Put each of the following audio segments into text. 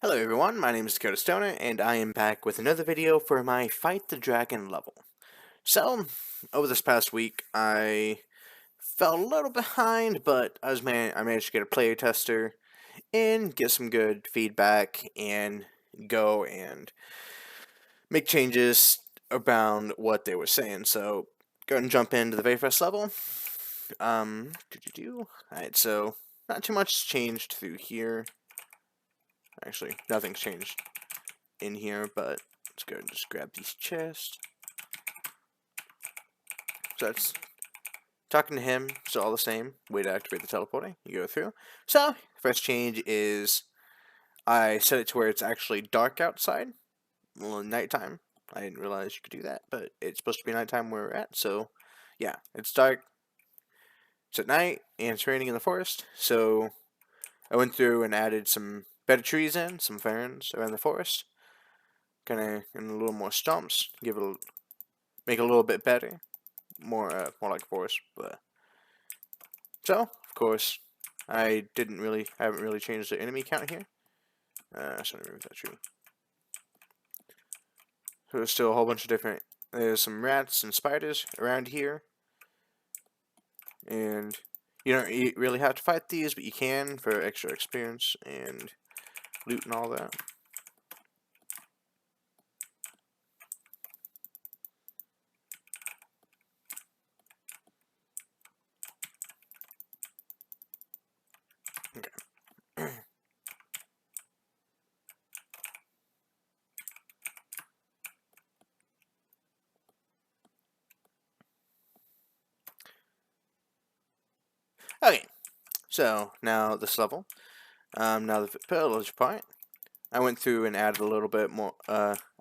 Hello everyone, my name is Dakota Stoner, and I am back with another video for my Fight the Dragon level. So, over this past week, I fell a little behind, but I managed to get a player tester and get some good feedback and go and make changes around what they were saying. So, go ahead and jump into the very first level. Alright, so not too much changed through here. Actually, nothing's changed in here, but let's go and just grab these chests. So that's talking to him, so all the same. Way to activate the teleporting. You go through. So, first change is I set it to where it's actually dark outside. Well, nighttime. I didn't realize you could do that, but it's supposed to be nighttime where we're at, so yeah, it's dark. It's at night, and it's raining in the forest, so I went through and added some better trees in, some ferns around the forest. Kind of in a little more stumps, make it a little bit better, more like forest. But so, of course, I haven't really changed the enemy count here. So let me remove that tree. So there's still a whole bunch of different. There's some rats and spiders around here, and you don't really have to fight these, but you can for extra experience and loot and all that. Okay. Okay, so now this level, now the village part, I went through and added a little bit more,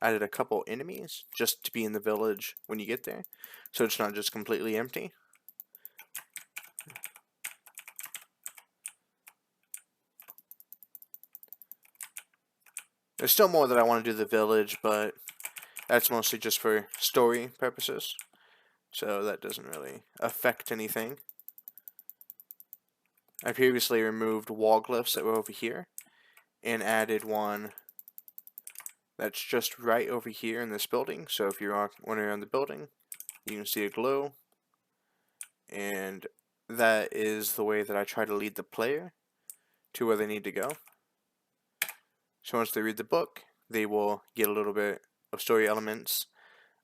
added a couple enemies just to be in the village when you get there, so it's not just completely empty. There's still more that I want to do the village, but that's mostly just for story purposes, so that doesn't really affect anything. I previously removed wall glyphs that were over here and added one that's just right over here in this building. So if you're wandering around the building, you can see a glow, and that is the way that I try to lead the player to where they need to go. So once they read the book, they will get a little bit of story elements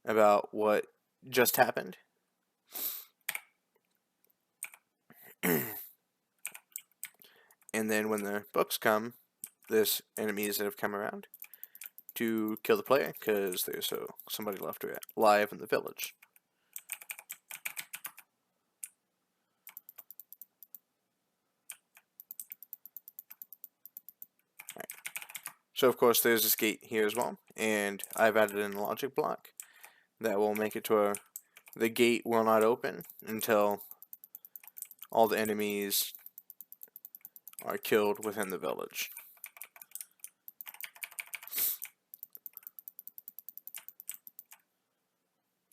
about what just happened. And then when the books come, there's enemies that have come around to kill the player because there's somebody left alive in the village. Right. So of course there's this gate here as well, and I've added in a logic block that will make it to where the gate will not open until all the enemies are killed within the village.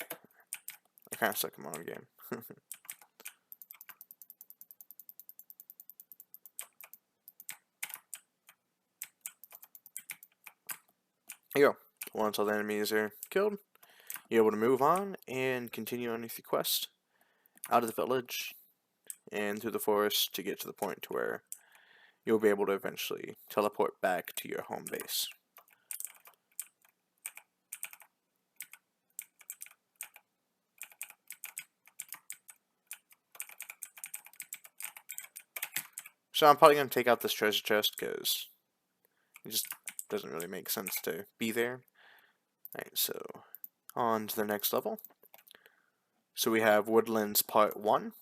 I kind of suck in my own game. Here you go. Once all the enemies are killed, you're able to move on and continue on with your quest out of the village and through the forest to get to the point to where you'll be able to eventually teleport back to your home base. So I'm probably going to take out this treasure chest because it just doesn't really make sense to be there. Alright, so on to the next level. So we have Woodlands Part 1.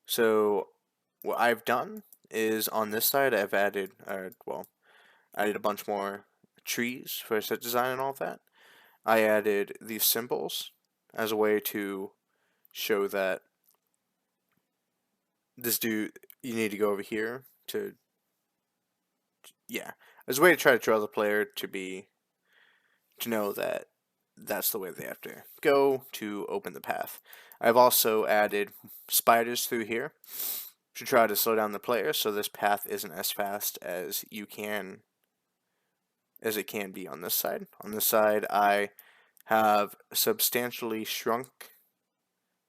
So what I've done is on this side I've added, added a bunch more trees for set design and all that. I added these symbols as a way to show that you need to go over here to, as a way to try to draw the player to know that that's the way they have to go to open the path. I've also added spiders through here to try to slow down the player so this path isn't as fast as you can as it can be on this side. On this side, I have substantially shrunk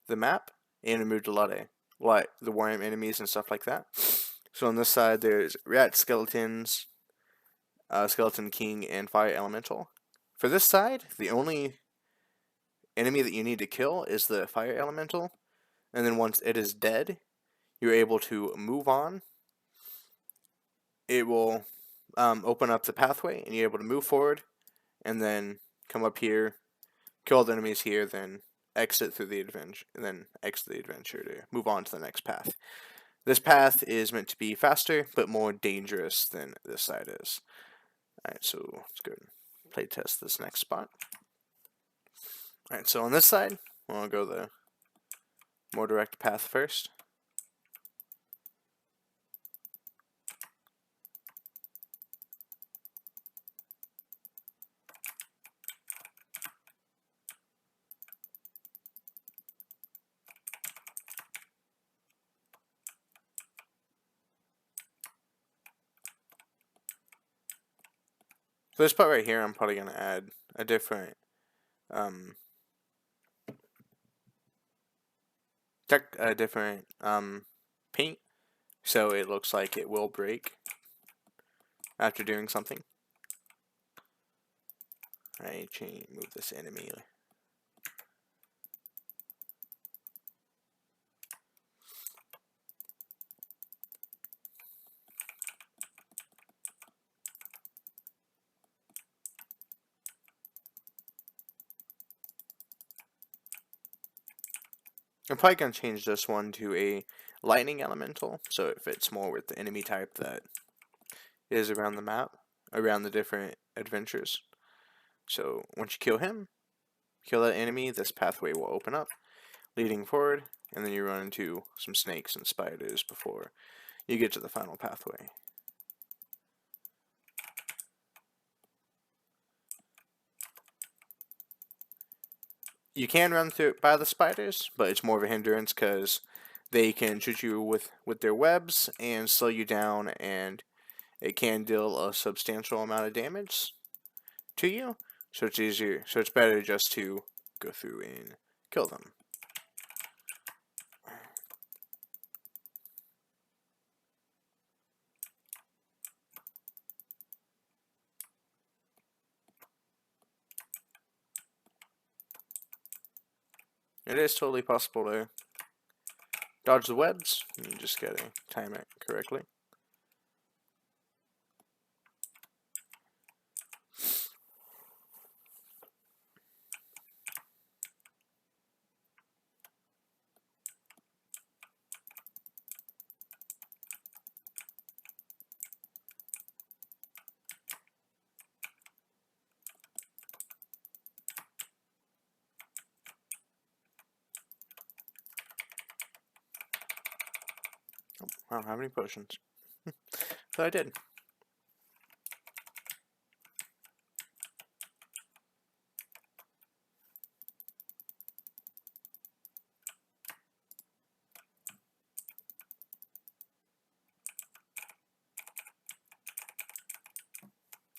the map and removed a lot of like the worm enemies and stuff like that. So on this side, there's rat skeletons, skeleton king, and fire elemental. For this side, the only enemy that you need to kill is the fire elemental, and then once it is dead, you're able to move on. It will open up the pathway, and you're able to move forward, and then come up here, kill the enemies here, then exit through the adventure, and then exit the adventure to move on to the next path. This path is meant to be faster, but more dangerous than this side is. Alright, so let's go and play test this next spot. Alright, so on this side, we'll go the more direct path first. So this part right here, I'm probably going to add a different paint, so it looks like it will break after doing something. Alright, move this enemy. I'm probably going to change this one to a lightning elemental, so it fits more with the enemy type that is around the map, around the different adventures. So once you kill him, kill that enemy, this pathway will open up, leading forward, and then you run into some snakes and spiders before you get to the final pathway. You can run through by the spiders, but it's more of a hindrance because they can shoot you with their webs and slow you down, and it can deal a substantial amount of damage to you. So it's easier. So it's better just to go through and kill them. It is totally possible to dodge the webs. You just gotta time it correctly. Oh, I don't have any potions. So I did.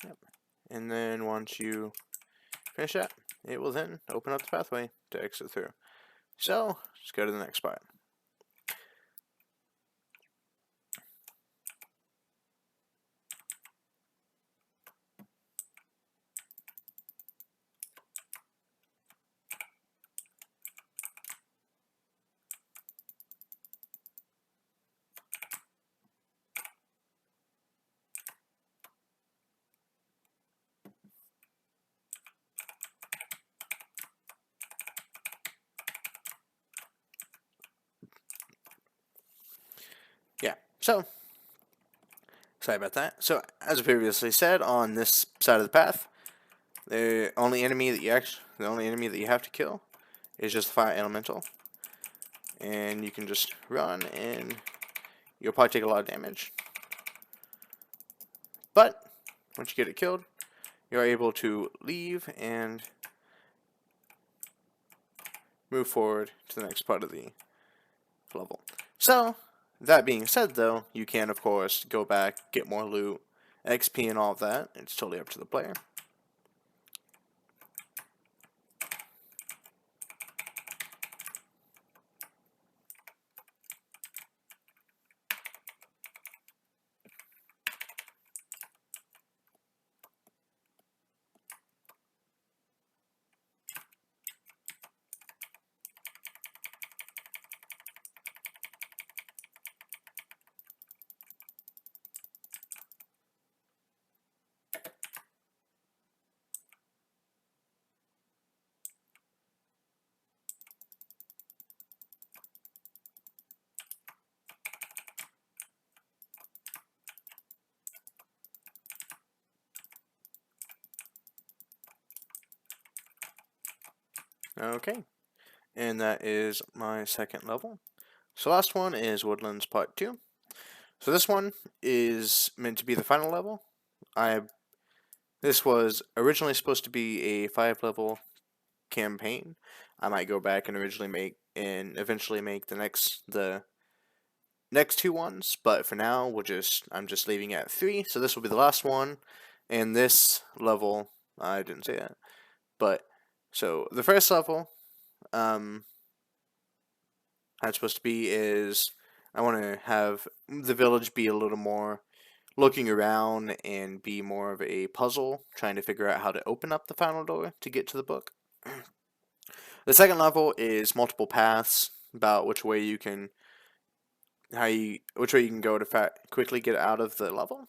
Yep. And then once you finish that, it will then open up the pathway to exit through. So, let's go to the next spot. Yeah, so, sorry about that. So, as I previously said, on this side of the path, the only enemy that you have to kill is just the fire elemental. And you can just run, and you'll probably take a lot of damage. But, once you get it killed, you're able to leave and move forward to the next part of the level. So, that being said though, you can of course go back, get more loot, XP and all of that. It's totally up to the player. Okay, and that is my second level. So last one is Woodlands Part 2. So this one is meant to be the final level. This was originally supposed to be a 5-level campaign. I might go back and eventually make the next 2 ones, but for now I'm just leaving it at 3. So this will be the last one, and this level, I didn't say that, but so the first level, how it's supposed to be is I want to have the village be a little more looking around and be more of a puzzle, trying to figure out how to open up the final door to get to the book. The second level is multiple paths about which way you can go to quickly get out of the level.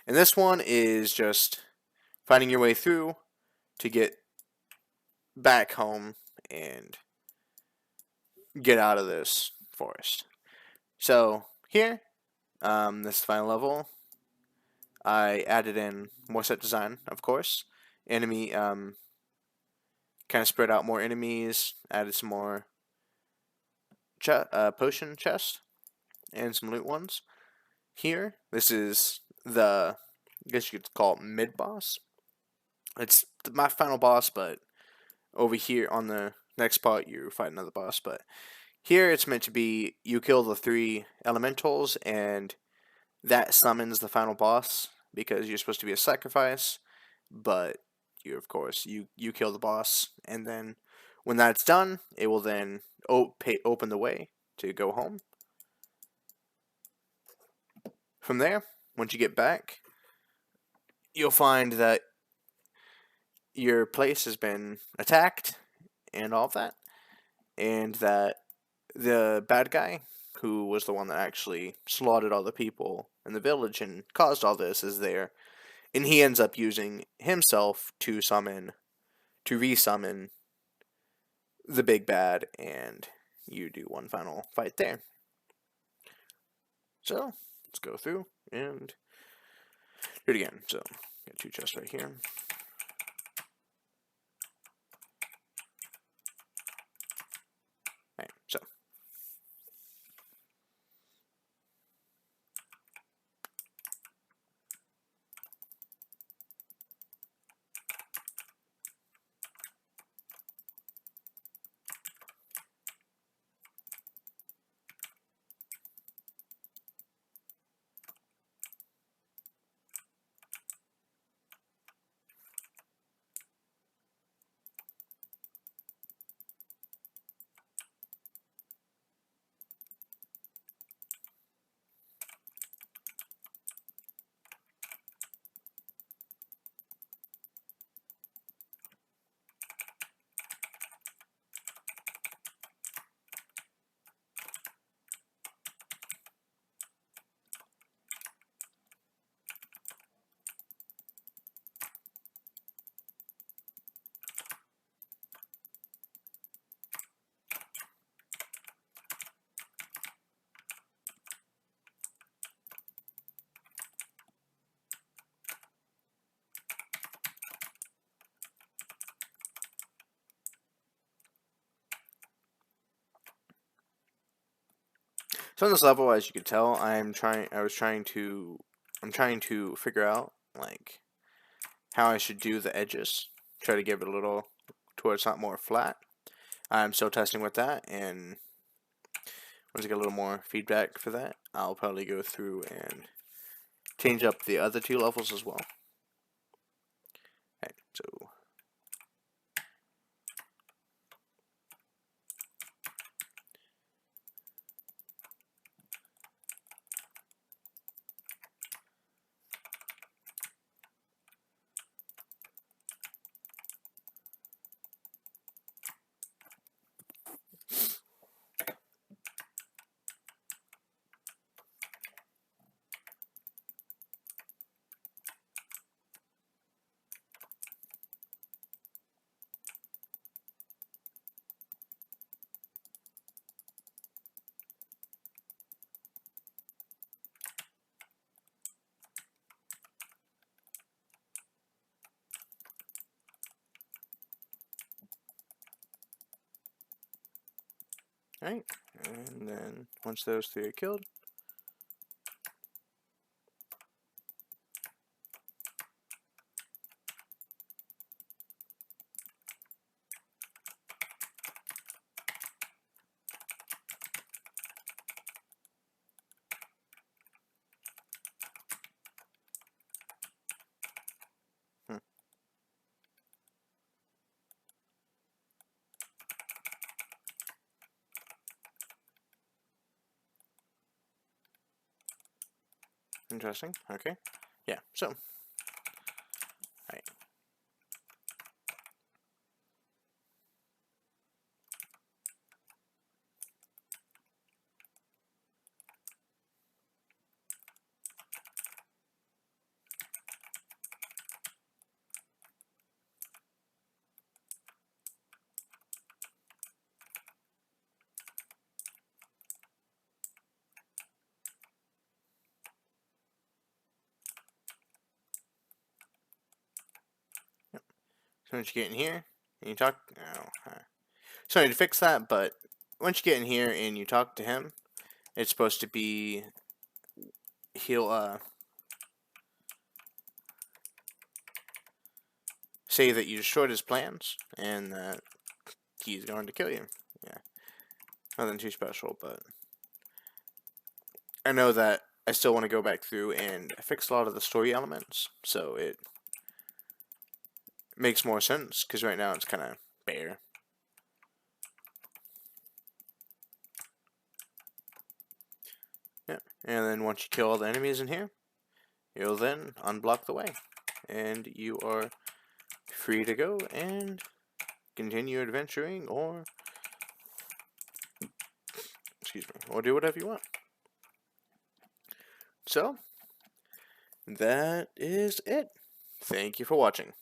And this one is just finding your way through to get back home and get out of this forest. So here, this final level, I added in more set design, of course. Enemy, kind of spread out more enemies, added some more potion chest and some loot ones. Here, this is I guess you could call it mid-boss. It's my final boss, but over here on the next part, you fight another boss. But here, it's meant to be you kill the 3 elementals, and that summons the final boss because you're supposed to be a sacrifice. But of course, you kill the boss, and then when that's done, it will then open the way to go home. From there, once you get back, you'll find that your place has been attacked and all of that, and that the bad guy, who was the one that actually slaughtered all the people in the village and caused all this, is there, and he ends up using himself to resummon the big bad, and you do one final fight there. So let's go through and do it again. So got 2 chests right here. Alright, so So in this level, as you can tell, I'm trying to figure out like how I should do the edges. Try to give it a little to where it's not more flat. I'm still testing with that, and once I get a little more feedback for that, I'll probably go through and change up the other 2 levels as well. Alright, so alright, and then once those 3 are killed, interesting. Okay, yeah. So, alright. So once you get in here and you talk, sorry to fix that, but once you get in here and you talk to him, it's supposed to be he'll say that you destroyed his plans and that he's going to kill you. Yeah, nothing too special, but I know that I still want to go back through and fix a lot of the story elements, so it makes more sense, because right now it's kind of bare. Yeah, and then once you kill all the enemies in here, you'll then unblock the way, and you are free to go and continue adventuring, or excuse me, or do whatever you want. So, that is it. Thank you for watching.